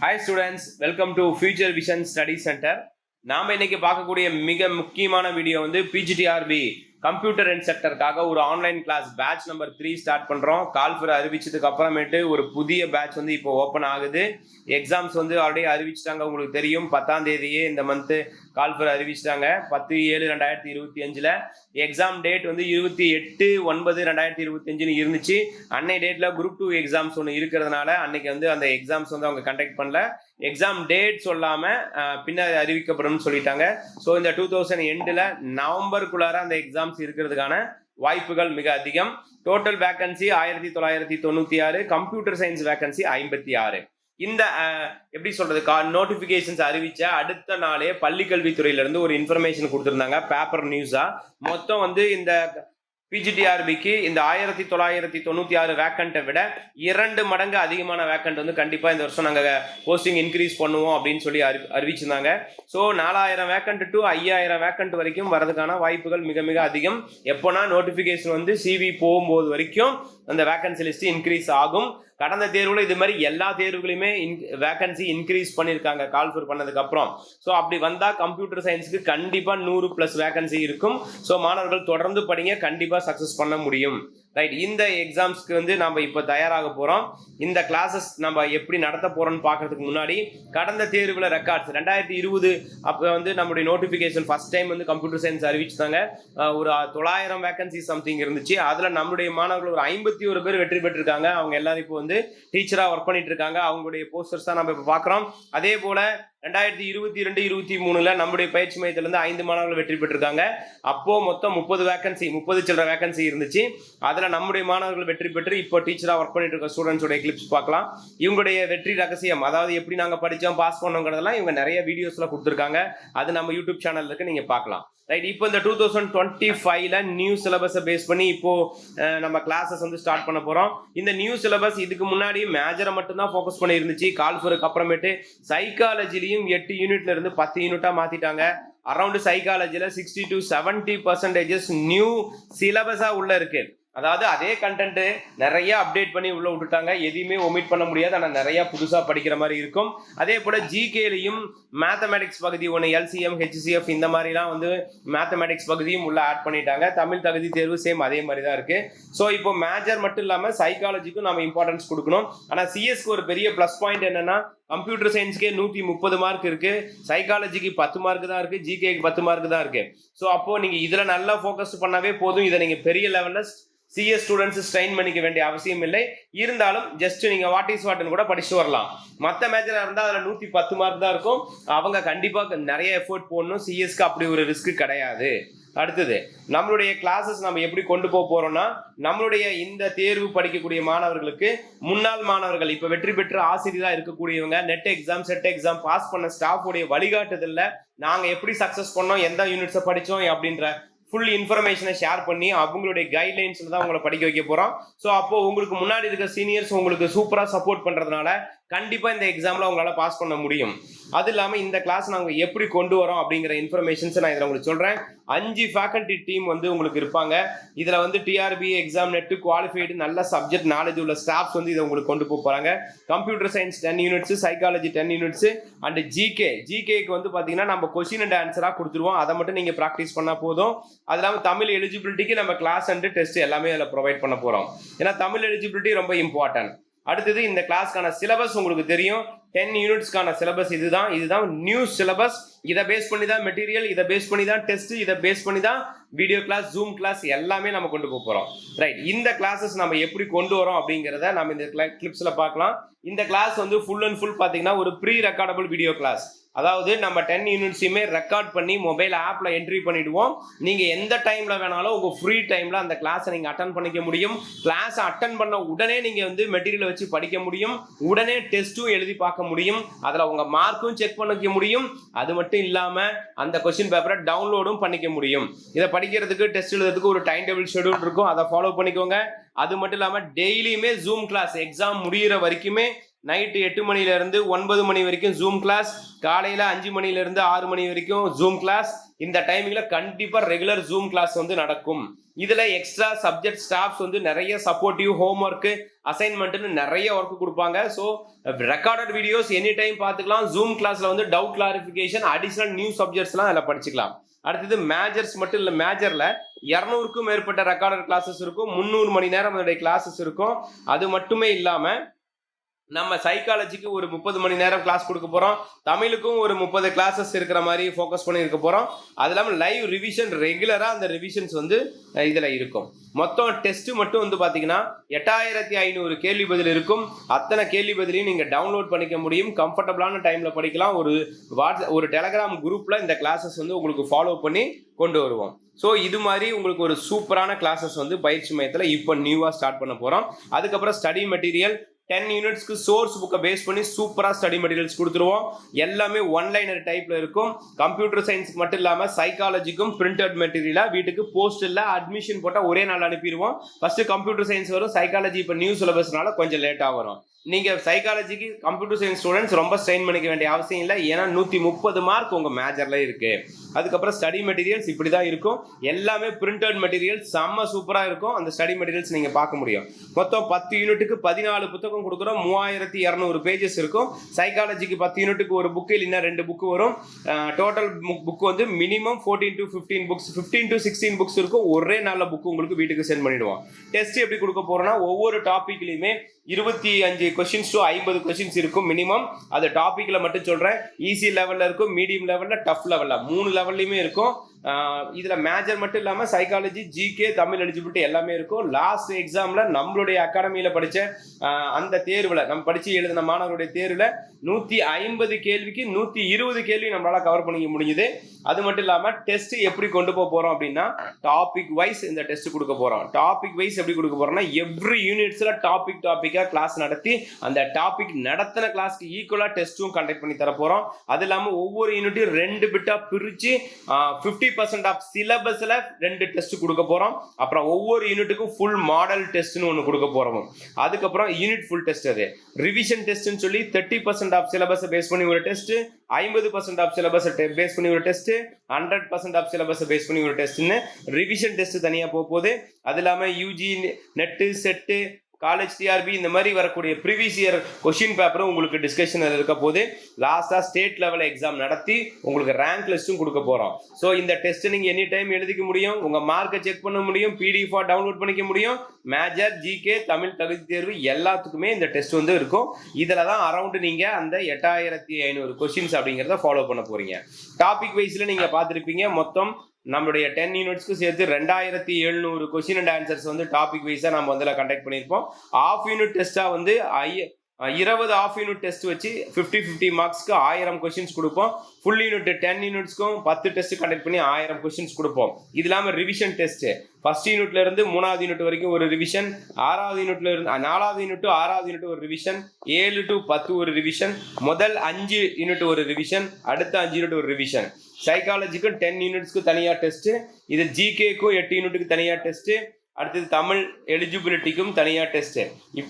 Hi students, welcome to Future Vision Study Center. நாம இன்னைக்கு பார்க்கக்கூடிய மிக முக்கியமான வீடியோ வந்து பிஜிடிஆர்பி கம்ப்யூட்டர் அண்ட் செக்டருக்காக ஒரு online class batch number 3 start பண்ணுறோம். கால்ஃபர் அறிவிச்சதுக்கு அப்புறமேட்டு ஒரு புதிய பேட்ச் வந்து இப்போ ஓப்பன் ஆகுது. எக்ஸாம்ஸ் வந்து ஆல்ரெடி அறிவிச்சிட்டாங்க. உங்களுக்கு தெரியும் 10ஆம் தேதியே இந்த மந்த்து கால்ஃபர் அறிவிச்சிட்டாங்க. 10/7/2025 எக்ஸாம் டேட் வந்து 28/9/2025 இருந்துச்சு. அன்னை டேட்டில் குரூப் 2 எக்ஸாம்ஸ் ஒன்று இருக்கிறதுனால அன்னைக்கு வந்து அந்த எக்ஸாம்ஸ் வந்து அவங்க கண்டக்ட் பண்ணல. எக்ஸாம் டேட் சொல்லாமல் பின்னர் அறிவிக்கப்படும் சொல்லிட்டாங்க. ஸோ இந்த 2000 எண்டில் நவம்பருக்குள்ளார அந்த எக்ஸாம்ஸ் இருக்கிறதுக்கான வாய்ப்புகள் மிக அதிகம். Total vacancy 1996, computer science vacancy 56. இந்த எப்படி சொல்றது, நோட்டிபிகேஷன்ஸ் அறிவிச்ச அடுத்த நாளே பள்ளிக்கல்வித்துறையிலிருந்து ஒரு இன்ஃபர்மேஷன் கொடுத்துருந்தாங்க பேப்பர் நியூஸா. மொத்தம் வந்து இந்த பிஜிடிஆர்பிக்கு இந்த 1996 வேக்கண்ட்டை விட 2 மடங்கு அதிகமான வேக்கண்ட் வந்து கண்டிப்பாக இந்த வருஷம் நாங்கள் போஸ்டிங் இன்க்ரீஸ் பண்ணுவோம் அப்படின்னு சொல்லி அறிவிச்சிருந்தாங்க. ஸோ 4000 வேக்கண்ட் டு 5000 வேக்கண்ட் வரைக்கும் வரதுக்கான வாய்ப்புகள் மிக மிக அதிகம். எப்போனா நோட்டிஃபிகேஷன் வந்து சிவி போகும்போது வரைக்கும் அந்த வேக்கன்சி லிஸ்ட் இன்க்ரீஸ் ஆகும். கடந்த தேர்வுல இது மாதிரி எல்லா தேர்வுகளையுமே வேகன்சி இன்க்ரீஸ் பண்ணியிருக்காங்க கால்ஃபர் பண்ணதுக்கு அப்புறம். ஸோ அப்படி வந்தால் கம்ப்யூட்டர் சயின்ஸுக்கு கண்டிப்பாக 100+ வேகன்சி இருக்கும். ஸோ மாணவர்கள் தொடர்ந்து படிங்க, கண்டிப்பாக சக்ஸஸ் பண்ண முடியும். ரைட், இந்த எக்ஸாம்ஸ்க்கு வந்து நம்ம இப்போ தயாராக போகிறோம். இந்த கிளாஸஸ் நம்ம எப்படி நடத்த போகிறோம்னு பார்க்கறதுக்கு முன்னாடி கடந்த தேர்வில் ரெக்கார்ட்ஸ் 2020 அப்போ வந்து நம்மளுடைய நோட்டிஃபிகேஷன் ஃபர்ஸ்ட் டைம் வந்து கம்ப்யூட்டர் சயின்ஸ் அறிவிச்சிட்டாங்க. ஒரு 900 வேகன்சி சம்திங் இருந்துச்சு. அதில் நம்மளுடைய மாணவர்கள் ஒரு 51 பேர் வெற்றி பெற்றிருக்காங்க. அவங்க எல்லாரும் இப்போ வந்து டீச்சராக ஒர்க் பண்ணிட்டு இருக்காங்க. அவங்களுடைய போஸ்டர்ஸ் தான் நம்ம இப்போ பார்க்குறோம். அதே போல் 2022-23 நம்முடைய பயிற்சி மையத்திலிருந்து 5 மாணவர்கள் வெற்றி பெற்றிருக்காங்க. அப்போ மொத்தம் 30 சில்லற வேகன்சி இருந்துச்சு. அதில் நம்முடைய மாணவர்கள் வெற்றி பெற்று இப்போ டீச்சராக ஒர்க் பண்ணிட்டு இருக்க ஸ்டூடெண்ட்ஸோடைய கிளிப்ஸ் பார்க்கலாம். இவங்களுடைய வெற்றி ரகசியம், அதாவது எப்படி நாங்கள் படித்தோம் பாஸ் பண்ணோங்கிறதெல்லாம் இவங்க நிறைய வீடியோஸ்ல கொடுத்துருக்காங்க. அது நம்ம யூடியூப் சேனல் இருக்கு, நீங்க பார்க்கலாம். ரைட், இப்போ இந்த 2025 நியூ சிலபஸை பேஸ் பண்ணி இப்போ நம்ம கிளாஸஸ் வந்து ஸ்டார்ட் பண்ண போகிறோம். இந்த நியூ சிலபஸ் இதுக்கு முன்னாடி மேஜரை மட்டும்தான் ஃபோக்கஸ் பண்ணி இருந்துச்சு. கால்ஃபருக்கு அப்புறமேட்டு சைக்காலஜிலையும் 8 யூனிட்ல இருந்து 10 யூனிட்டா மாத்திட்டாங்க. அரௌண்ட் சைக்காலஜியில் 60 to 70% நியூ சிலபஸா உள்ள இருக்கு. அதாவது அதே கண்டென்ட் நிறைய அப்டேட் பண்ணி உள்ள விட்டுட்டாங்க. எதையுமே ஒமிட் பண்ண முடியாது, ஆனால் நிறைய புதுசாக படிக்கிற மாதிரி இருக்கும். அதே போல ஜிகேலையும் மேத்தமேட்டிக்ஸ் பகுதி ஒன்று, எல்சிஎம், ஹெச்சிஎஃப் இந்த மாதிரிலாம் வந்து மேத்தமேட்டிக்ஸ் பகுதியும் உள்ள ஆட் பண்ணிட்டாங்க. தமிழ் தகுதி தேர்வு சேம் அதே மாதிரி தான் இருக்கு. ஸோ இப்போ மேஜர் மட்டும் இல்லாமல் சைக்காலஜிக்கும் நம்ம இம்பார்ட்டன்ஸ் கொடுக்கணும். ஆனால் சிஎஸ்க்கு ஒரு பெரிய ப்ளஸ் பாயிண்ட் என்னன்னா, கம்ப்யூட்டர் சயின்ஸ்க்கே 130 மார்க் இருக்கு, சைக்காலஜிக்கு 10 மார்க் தான் இருக்கு, ஜிகேக்கு 10 மார்க் தான் இருக்கு. ஸோ அப்போ நீங்க இதுல நல்லா ஃபோக்கஸ் பண்ணாவே போதும். இதை நீங்க பெரிய லெவல்ல சிஎஸ் ஸ்டூடெண்ட்ஸ் ஸ்ட்ரெயின் பண்ணிக்க வேண்டிய அவசியம் இல்லை. இருந்தாலும் ஜஸ்ட் நீங்க வாட் இஸ் வாட்னு கூட படிச்சுட்டு வரலாம். மற்ற மேஜரா இருந்தால் அதில் 110 மார்க் தான் இருக்கும். அவங்க கண்டிப்பாக நிறைய எஃபோர்ட் போடணும். சிஎஸ்க்கு அப்படி ஒரு ரிஸ்க் கிடையாது. அடுத்தது நம்மளுடைய கிளாஸஸ் நம்ம எப்படி கொண்டு போக போறோம்னா, நம்மளுடைய இந்த தேர்வு படிக்கக்கூடிய மாணவர்களுக்கு முன்னாள் மாணவர்கள், இப்ப வெற்றி பெற்ற ஆசிரியராக இருக்கக்கூடியவங்க, NET exam, SET exam pass பண்ண ஸ்டாஃபோடைய வழிகாட்டுதல்ல நாங்க எப்படி சக்சஸ் பண்ணோம், எந்த யூனிட்ஸை படிச்சோம் அப்படின்ற ஃபுல் இன்ஃபர்மேஷனை ஷேர் பண்ணி அவங்களுடைய கைட்லைன்ஸ்ல தான் உங்களை படிக்க வைக்க போறோம். ஸோ அப்போ உங்களுக்கு முன்னாடி இருக்க சீனியர்ஸ் உங்களுக்கு சூப்பரா சப்போர்ட் பண்றதுனால கண்டிப்பா இந்த எக்ஸாம்ல உங்களால பாஸ் பண்ண முடியும். அது இல்லாம இந்த கிளாஸ் நாங்க எப்படி கொண்டு வரோம் அப்படிங்கிற இன்ஃபர்மேஷன்ஸ் நான் இதில் உங்களுக்கு சொல்றேன். 5 ஃபேக்கல்டி டீம் வந்து உங்களுக்கு இருப்பாங்க. இதுல வந்து டிஆர்பி எக்ஸாம் நெட் குவாலிஃபைடு நல்ல சப்ஜெக்ட் நாலேஜ் உள்ள ஸ்டாஃப்ஸ் வந்து இதை உங்களுக்கு கொண்டு போறாங்க. Computer science 10 units, psychology 10 units and ஜிகேக்கு வந்து பாத்தீங்கன்னா நம்ம கொஸ்டின் அண்ட் ஆன்சரா கொடுத்துருவோம். அதை மட்டும் நீங்க ப்ராக்டிஸ் பண்ணா போதும். அது இல்லாமல் தமிழ் எலிஜிபிலிட்டிக்கு நம்ம கிளாஸ் அண்ட் டெஸ்ட் எல்லாமே அதில் ப்ரொவைட் பண்ண போறோம். ஏன்னா தமிழ் எலிஜிபிலிட்டி ரொம்ப இம்பார்ட்டன்ட். அடுத்தது இந்த கிளாஸ்க்கான சிலபஸ் உங்களுக்கு தெரியும். 10 யூனிட்ஸ்க்கான சிலபஸ் இதுதான் நியூ சிலபஸ். இதை பேஸ் பண்ணி தான் மெட்டீரியல், இதை பேஸ் பண்ணி தான் டெஸ்ட், இதை பேஸ் பண்ணி தான் வீடியோ கிளாஸ், ஜூம் கிளாஸ் எல்லாமே நம்ம கொண்டு போறோம். ரைட், இந்த கிளாஸஸ் நம்ம எப்படி கொண்டு வரோம் அப்படிங்கிறத நம்ம இந்த கிளிப்ஸ்ல பார்க்கலாம். இந்த கிளாஸ் வந்து ஃபுல் அண்ட் ஃபுல் பாத்தீங்கன்னா ஒரு ப்ரீ ரெக்கார்டபிள் வீடியோ கிளாஸ். அதாவது நம்ம 10 யூனிட்ஸையுமே ரெக்கார்ட் பண்ணி மொபைல் ஆப்ல என்ட்ரி பண்ணிடுவோம். நீங்க எந்த டைம்ல வேணாலும் உங்க ஃப்ரீ டைம்ல அந்த கிளாஸை நீங்க அட்டன் பண்ணிக்க முடியும். கிளாஸ் அட்டன் பண்ண உடனே நீங்க வந்து மெட்டீரியல் வச்சு படிக்க முடியும். உடனே டெஸ்ட்டும் எழுதி பார்க்க முடியும். அதுல உங்க மார்க்கும் செக் பண்ணிக்க முடியும். அது மட்டும் இல்லாம அந்த கொஸ்டின் பேப்பரை டவுன்லோடும் பண்ணிக்க முடியும். இதை படிக்கிறதுக்கு, டெஸ்ட் எழுதுறதுக்கு ஒரு டைம் டேபிள் ஷெட்யூல் இருக்கும். அதை ஃபாலோ பண்ணிக்கோங்க. அது மட்டும் இல்லாம டெய்லியுமே ஜூம் கிளாஸ் எக்ஸாம் முடிகிற வரைக்குமே நைட்டு 8 மணிலேருந்து 9 மணி வரைக்கும் ஜூம் கிளாஸ், காலையில் 5 மணிலேருந்து 6 மணி வரைக்கும் ஜூம் கிளாஸ். இந்த டைமிங்கில் கண்டிப்பாக ரெகுலர் ஜூம் கிளாஸ் வந்து நடக்கும். இதில் எக்ஸ்ட்ரா சப்ஜெக்ட் ஸ்டாஃப்ஸ் வந்து நிறைய சப்போர்ட்டிவ் ஹோம் ஒர்க்கு அசைன்மெண்ட்டுன்னு நிறைய ஒர்க்கு கொடுப்பாங்க. So recorded videos any time பார்த்துக்கலாம். ஜூம் கிளாஸில் வந்து டவுட் கிளாரிஃபிகேஷன், அடிஷ்னல் நியூ சப்ஜெக்ட்ஸ்லாம் அதில் படிச்சுக்கலாம். அடுத்தது மேஜர்ஸ் மட்டும் இல்லை, மேஜரில் 200க்கும் மேற்பட்ட ரெக்கார்டட் கிளாஸஸ் இருக்கும். 300 மணி நேரம் அதனுடைய கிளாஸஸ் இருக்கும். அது மட்டுமே இல்லாமல் நம்ம சைக்காலஜிக்கு ஒரு 30 மணி நேரம் கிளாஸ் கொடுக்க போகிறோம். தமிழுக்கும் ஒரு 30 கிளாஸஸ் இருக்கிற மாதிரி ஃபோக்கஸ் பண்ணி இருக்க போகிறோம். அது இல்லாமல் லைவ் ரிவிஷன் ரெகுலராக அந்த ரிவிஷன்ஸ் வந்து இதில் இருக்கும். மொத்தம் டெஸ்ட்டு மட்டும் வந்து பார்த்தீங்கன்னா 8500 கேள்வி பதில் இருக்கும். அத்தனை கேள்வி பதிலையும் நீங்கள் டவுன்லோட் பண்ணிக்க முடியும். கம்ஃபர்டபுளான டைமில் படிக்கலாம். ஒரு டெலகிராம் குரூப்பில் இந்த கிளாஸஸ் வந்து உங்களுக்கு ஃபாலோ பண்ணி கொண்டு வருவோம். ஸோ இது மாதிரி உங்களுக்கு ஒரு சூப்பரான கிளாஸஸ் வந்து பயிற்சி மையத்தில் இப்போ நியூவாக ஸ்டார்ட் பண்ண போகிறோம். அதுக்கப்புறம் ஸ்டடி மெட்டீரியல் 10 யூனிட்ஸ்க்கு சோர்ஸ் புக்கை பேஸ் பண்ணி சூப்பராக ஸ்டடி மெட்டீரியல்ஸ் கொடுத்துருவோம். எல்லாமே ஒன்லைனர் டைப்பில் இருக்கும். கம்ப்யூட்டர் சயின்ஸுக்கு மட்டும் இல்லாமல் சைக்காலஜிக்கும் பிரிண்டட் மெட்டீரியலாக வீட்டுக்கு போஸ்டில் அட்மிஷன் போட்டால் ஒரே நாள் அனுப்பிடுவோம். ஃபஸ்ட்டு கம்ப்யூட்டர் சயின்ஸ் வரும், சைக்காலஜி இப்போ நியூ சிலபஸ்னால கொஞ்சம் லேட்டாக வரும். நீங்கள் சைக்காலஜிக்கு கம்ப்யூட்டர் சயின்ஸ் ஸ்டூடெண்ட்ஸ் ரொம்ப ஸ்ட்ரெயின் பண்ணிக்க வேண்டிய அவசியம் இல்லை. ஏன்னா 130 மார்க் உங்கள் மேஜரில் இருக்குது. அதுக்கப்புறம் ஸ்டடி மெட்டீரியல்ஸ் இப்படி தான் இருக்கும். எல்லாமே பிரிண்டட் மெட்டீரியல்ஸ் செம்ம சூப்பராக இருக்கும். அந்த ஸ்டடி மெட்டீரியல்ஸ் நீங்கள் பார்க்க முடியும். மொத்தம் 10 யூனிட்டுக்கு 14 புத்தகம் கொடுக்குறோம். 3200 பேஜஸ் இருக்கும். சைக்காலஜிக்கு 10 யூனிட்டுக்கு ஒரு புக்கு இல்லைன்னா 2 புக்கு வரும். டோட்டல் புக் வந்து minimum 14 to 15 books, 15 to 16 books இருக்கும். ஒரே நாளில் புக்கு உங்களுக்கு வீட்டுக்கு சென்ட் பண்ணிடுவோம். டெஸ்ட் எப்படி கொடுக்க போகிறோன்னா ஒவ்வொரு டாப்பிக்லையுமே 25 கொஸ்டின்ஸ் டு 50 கொஸ்டின்ஸ் இருக்கும் மினிமம். அது டாப்பிக்கில் மட்டும் சொல்கிறேன். ஈஸி லெவலில் இருக்கும், மீடியம் லெவலில், டஃப் லெவலில், 3 லெவல்லையுமே இருக்கும். இதில் மேஜர் மட்டும் இல்லாமல் சைக்காலஜி, ஜிகே, தமிழ் எலிஜிபிலிட்டி எல்லாமே இருக்கும். லாஸ்ட் எக்ஸாமில் நம்மளுடைய அகாடமியில் படித்த அந்த தேர்வில் நம்ம படித்து எழுதின மாணவர்களுடைய தேர்வில் 150 கேள்விக்கு 120 கேள்வி நம்மளால் கவர் பண்ணிக்க முடியுது. அது மட்டும் இல்லாமல் டெஸ்ட் எப்படி கொண்டு போக போகிறோம் அப்படின்னா டாபிக் வைஸ் இந்த டெஸ்ட் கொடுக்க போகிறோம். டாபிக் வைஸ் எப்படி கொடுக்க போகிறோம்னா எவ்ரி யூனிட்ஸில் டாப்பிக்காக கிளாஸ் நடத்தி அந்த டாபிக் நடத்தின கிளாஸ்க்கு ஈக்குவலாக டெஸ்ட்டும் கண்டக்ட் பண்ணி தர போகிறோம். அது இல்லாமல் ஒவ்வொரு யூனிட்டையும் 2 பிட்டாக பிரித்து 50% ஆஃப் சிலபஸில் 2 டெஸ்ட் கொடுக்க போகிறோம். அப்புறம் ஒவ்வொரு யூனிட்டுக்கும் ஃபுல் மாடல் டெஸ்ட்னு ஒன்று கொடுக்க போகிறோம். அதுக்கப்புறம் யூனிட் ஃபுல் டெஸ்ட், அது ரிவிஷன் டெஸ்ட்னு சொல்லி 30% ஆஃப் சிலபஸை பேஸ் பண்ணி ஒரு டெஸ்ட், 50% ஆஃப் சிலபஸை பேஸ் பண்ணி ஒரு டெஸ்ட், 100% ஆஃப் சிலபஸை பேஸ் பண்ணி ஒரு டெஸ்ட்னு ரிவிஷன் டெஸ்ட் தனியாக போகுது. அது இல்லாமல் UG, net, set, college TRP இந்த மாதிரி வரக்கூடிய ப்ரீவியஸ் இயர் கொஷின் பேப்பரும் உங்களுக்கு டிஸ்கஷன் இருக்க போது. லாஸ்ட்டாக ஸ்டேட் லெவல் எக்ஸாம் நடத்தி உங்களுக்கு ரேங்க் லிஸ்ட்டும் கொடுக்க போகிறோம். ஸோ இந்த டெஸ்ட்டை நீங்கள் எனி டைம் எழுதிக்க முடியும். உங்கள் மார்க்கை செக் பண்ண முடியும், பிடிஎஃபாக டவுன்லோட் பண்ணிக்க முடியும். மேஜர், ஜிகே, தமிழ் தகுதி தேர்வு எல்லாத்துக்குமே இந்த டெஸ்ட் வந்து இருக்கும். இதில் தான் அரௌண்டு நீங்கள் அந்த 8500 கொஷின்ஸ் அப்படிங்கிறத ஃபாலோ பண்ண போகிறீங்க. டாபிக் வைஸில் நீங்கள் பார்த்துருப்பீங்க. மொத்தம் நம்மளுடைய 10 யூனிட்ஸ்க்கு சேர்த்து 2700 கொஸ்டின் அண்ட் ஆன்சர்ஸ் வந்து டாபிக் வைஸாக நம்ம வந்து கண்டக்ட் பண்ணியிருப்போம். ஆஃப் யூனிட் டெஸ்ட்டாக வந்து 20 ஆஃப் யூனிட் டெஸ்ட் வச்சு 50-50 மார்க்ஸ்க்கு 1000 கொஸ்டின்ஸ் கொடுப்போம். ஃபுல் யூனிட் 10 யூனிட்ஸ்க்கும் 10 டெஸ்ட் கண்டக்ட் பண்ணி 1000 கொஸ்டின்ஸ் கொடுப்போம். இது இல்லாமல் ரிவிஷன் டெஸ்ட் ஃபர்ஸ்ட் யூனிட்ல இருந்து 3வது யூனிட் வரைக்கும் ஒரு ரிவிஷன், 6வது யூனிட்ல இருந்து 4வது யூனிட் டு 6வது யூனிட் ஒரு ரிவிஷன், 7 to 10 ஒரு ரிவிஷன், முதல் 5 யூனிட் ஒரு ரிவிஷன், அடுத்த 5 யூனிட் ஒரு ரிவிஷன். சைக்காலஜிக்கு 10 யூனிட்ஸ்க்கு தனியாக டெஸ்ட், இது ஜிகேக்கும் 8 யூனிட்டுக்கு தனியாக டெஸ்ட், அடுத்தது தமிழ் எலிஜிபிலிட்டிக்கும் தனியாக டெஸ்ட்டு,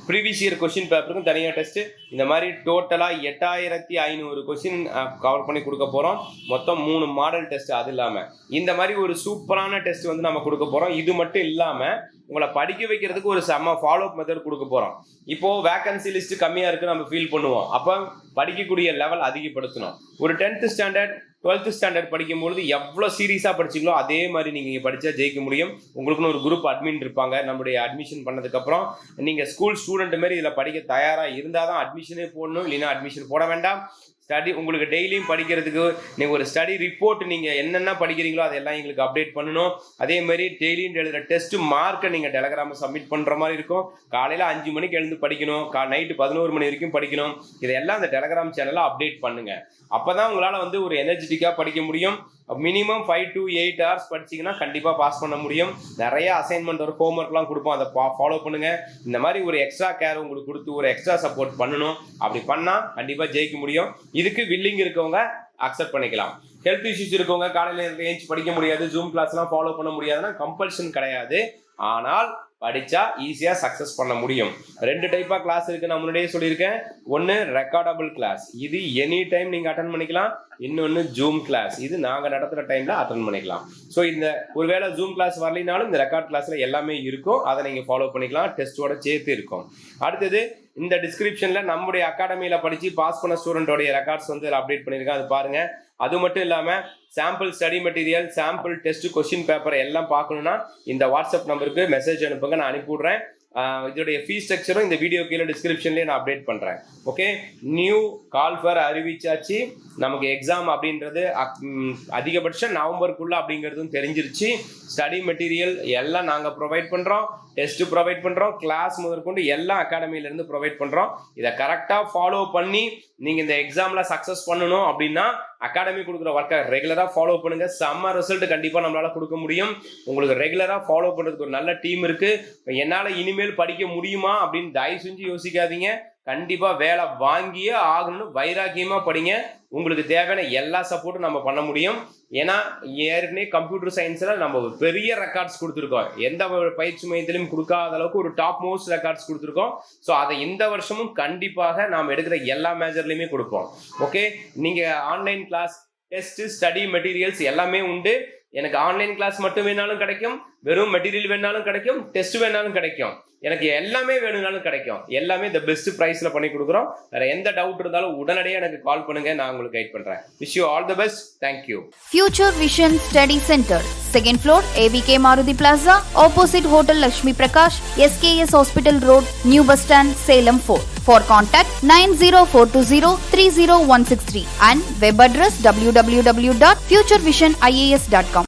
ப்ரீவியஸ் இயர் கொஸ்டின் பேப்பருக்கும் தனியாக டெஸ்ட்டு. இந்த மாதிரி டோட்டலாக 8500 கொஸ்டின் கவர் பண்ணி கொடுக்க போகிறோம். மொத்தம் 3 மாடல் டெஸ்ட். அது இல்லாமல் இந்த மாதிரி ஒரு சூப்பரான டெஸ்ட் வந்து நம்ம கொடுக்க போகிறோம். இது மட்டும் இல்லாமல் உங்களை படிக்க வைக்கிறதுக்கு ஒரு செம்ம ஃபாலோஅப் மெத்தட் கொடுக்க போகிறோம். இப்போது வேகன்சி லிஸ்ட் கம்மியாக இருக்குது நம்ம ஃபீல் பண்ணுவோம். அப்போ படிக்கக்கூடிய லெவல் அதிகப்படுத்தணும். ஒரு 10th ஸ்டாண்டர்ட் 12th ஸ்டாண்டர்ட் படிக்கும்பொழுது எவ்வளோ சீரியஸாக படிச்சிங்களோ அதே மாதிரி நீங்கள் படித்தா ஜெயிக்க முடியும். உங்களுக்குன்னு ஒரு குரூப் அட்மின் இருப்பாங்க. நம்மளுடைய அட்மிஷன் பண்ணதுக்கப்புறம் நீங்கள் ஸ்கூல் ஸ்டூடெண்ட் மாதிரி இதில் படிக்க தயாராக இருந்தால் தான் அட்மிஷனே போடணும், இல்லைன்னா அட்மிஷன் போட வேண்டாம். ஸ்டடி உங்களுக்கு டெய்லியும் படிக்கிறதுக்கு நீங்கள் ஒரு ஸ்டடி ரிப்போர்ட் நீங்கள் என்னென்ன படிக்கிறீங்களோ அதெல்லாம் எங்களுக்கு அப்டேட் பண்ணணும். அதே மாதிரி டெய்லியும் எழுதுகிற டெஸ்ட் மார்க்கை நீங்கள் டெலகிராமில் சப்மிட் பண்ணுற மாதிரி இருக்கும். காலையில் 5 மணிக்கு எழுந்து படிக்கணும், நைட்டு 11 மணி வரைக்கும் படிக்கணும். இதெல்லாம் அந்த டெலகிராம் சேனலில் அப்டேட் பண்ணுங்கள். அப்போ தான் உங்களால் வந்து ஒரு எனர்ஜெட்டிக்காக படிக்க முடியும். மினிமம் 5 to 8 hours படிச்சிங்கன்னா கண்டிப்பாக பாஸ் பண்ண முடியும். நிறைய அசைன்மெண்ட் ஒரு ஹோம்ஒர்க்லாம் கொடுப்போம், அதை ஃபாலோ பண்ணுங்கள். இந்த மாதிரி ஒரு எக்ஸ்ட்ரா கேர் உங்களுக்கு கொடுத்து ஒரு எக்ஸ்ட்ரா சப்போர்ட் பண்ணணும். அப்படி பண்ணால் கண்டிப்பாக ஜெயிக்க முடியும். இதுக்கு வில்லிங் இருக்கவங்க அக்செப்ட் பண்ணிக்கலாம். ஹெல்த் இஷ்யூஸ் இருக்கவங்க காலையில் ஏஞ்சி படிக்க முடியாது, ஜூம் கிளாஸ்லாம் ஃபாலோ பண்ண முடியாதுன்னா கம்பல்ஷன் கிடையாது. ஆனால் படிச்சா ஈஸியா சக்சஸ் பண்ண முடியும். 2 டைப்பா கிளாஸ் இருக்கு, நான் முன்னாடியே சொல்லியிருக்கேன். ஒன்னு ரெக்கார்டபிள் கிளாஸ், இது எனி டைம் நீங்க அட்டன் பண்ணிக்கலாம். இன்னொன்னு ஜூம் கிளாஸ், இது நாங்க நடத்துற டைம்ல அட்டன் பண்ணிக்கலாம். ஸோ இந்த ஒருவேளை ஜூம் கிளாஸ் வரலினாலும் இந்த ரெக்கார்ட் கிளாஸ்ல எல்லாமே இருக்கும், அதை நீங்க ஃபாலோ பண்ணிக்கலாம், டெஸ்டோட சேர்த்து இருக்கும். அடுத்தது இந்த டிஸ்கிரிப்ஷன்ல நம்முடைய அகாடமியில படிச்சு பாஸ் பண்ண ஸ்டூடெண்டோடைய ரெக்கார்ட்ஸ் வந்து அப்டேட் பண்ணியிருக்கேன், அது பாருங்க. அது மட்டும் இல்லாம sample study material, sample test, question paper எல்லாம் பார்க்கணும்னா இந்த வாட்ஸ்அப் நம்பருக்கு மெசேஜ் அனுப்புங்க, நான் அனுப்பி விடுறேன். இதோடைய ஃபீஸ் ஸ்ட்ரக்சரும் இந்த வீடியோ கீழே டிஸ்கிரிப்ஷன்லேயே நான் அப்டேட் பண்ணுறேன். ஓகே, நியூ கால் ஃபர் அறிவிச்சாச்சு. நமக்கு எக்ஸாம் அப்படின்றது அதிகபட்சம் நவம்பருக்குள்ள அப்படிங்கிறதும் தெரிஞ்சிருச்சு. ஸ்டடி மெட்டீரியல் எல்லாம் நாங்கள் ப்ரொவைட் பண்ணுறோம், டெஸ்ட் ப்ரொவைட் பண்ணுறோம், கிளாஸ் முதற்கொண்டு எல்லாம் அகாடமியிலேருந்து ப்ரொவைட் பண்ணுறோம். இதை கரெக்டாக ஃபாலோ பண்ணி நீங்கள் இந்த எக்ஸாமில் சக்ஸஸ் பண்ணணும் அப்படின்னா அகாடமி கொடுக்குற ஒர்க்கை ரெகுலராக ஃபாலோ பண்ணுங்கள். செம்ம ரிசல்ட் கண்டிப்பாக நம்மளால் கொடுக்க முடியும். உங்களுக்கு ரெகுலராக ஃபாலோ பண்ணுறதுக்கு ஒரு நல்ல டீம் இருக்குது. என்னால் இனிமேல் படிக்க முடியுமா அப்படின்னு தயவு செஞ்சு யோசிக்காதீங்க. கண்டிப்பாக வேலை வாங்கியே ஆகணும்னு வைராக்கியமாக படிங்க. உங்களுக்கு தேவையான எல்லா சப்போர்ட்டும் நம்ம பண்ண முடியும். ஏன்னா ஏற்கனவே கம்ப்யூட்டர் சயின்ஸில் நம்ம பெரிய ரெக்கார்ட்ஸ் கொடுத்துருக்கோம், எந்த பயிற்சி மையத்திலையும் கொடுக்காத அளவுக்கு ஒரு டாப் மோஸ்ட் ரெக்கார்ட்ஸ் கொடுத்துருக்கோம். ஸோ அதை இந்த வருஷமும் கண்டிப்பாக நாம் எடுக்கிற எல்லா மேஜர்லையுமே கொடுப்போம். ஓகே, நீங்கள் online class, test, study materials எல்லாமே உண்டு. எனக்கு ஆன்லைன் கிளாஸ் மட்டும் வேணாலும் கிடைக்கும், வெறும் மெட்டீரியல் வேணாலும் கிடைக்கும், டெஸ்ட் வேணாலும் கிடைக்கும், எனக்கு எல்லாமே வேணும்னாலும் கிடைக்கும். எல்லாமே த பெஸ்ட் பிரைஸ்ல பண்ணி கொடுக்குறோம். வேற எந்த டவுட் இருந்தாலும் உடனடியாக எனக்கு கால் பண்ணுங்க, நான் உங்களுக்கு கைட் பண்றேன். Wish you all the best. Thank you. Future Vision Study Center, second floor, ABK Maruti Plaza, opposite Hotel Lakshmi Prakash, SKS Hospital Road, New Bus Stand, Salem 4. For contact 90420 30163 and web address www.futurevision.ias.com.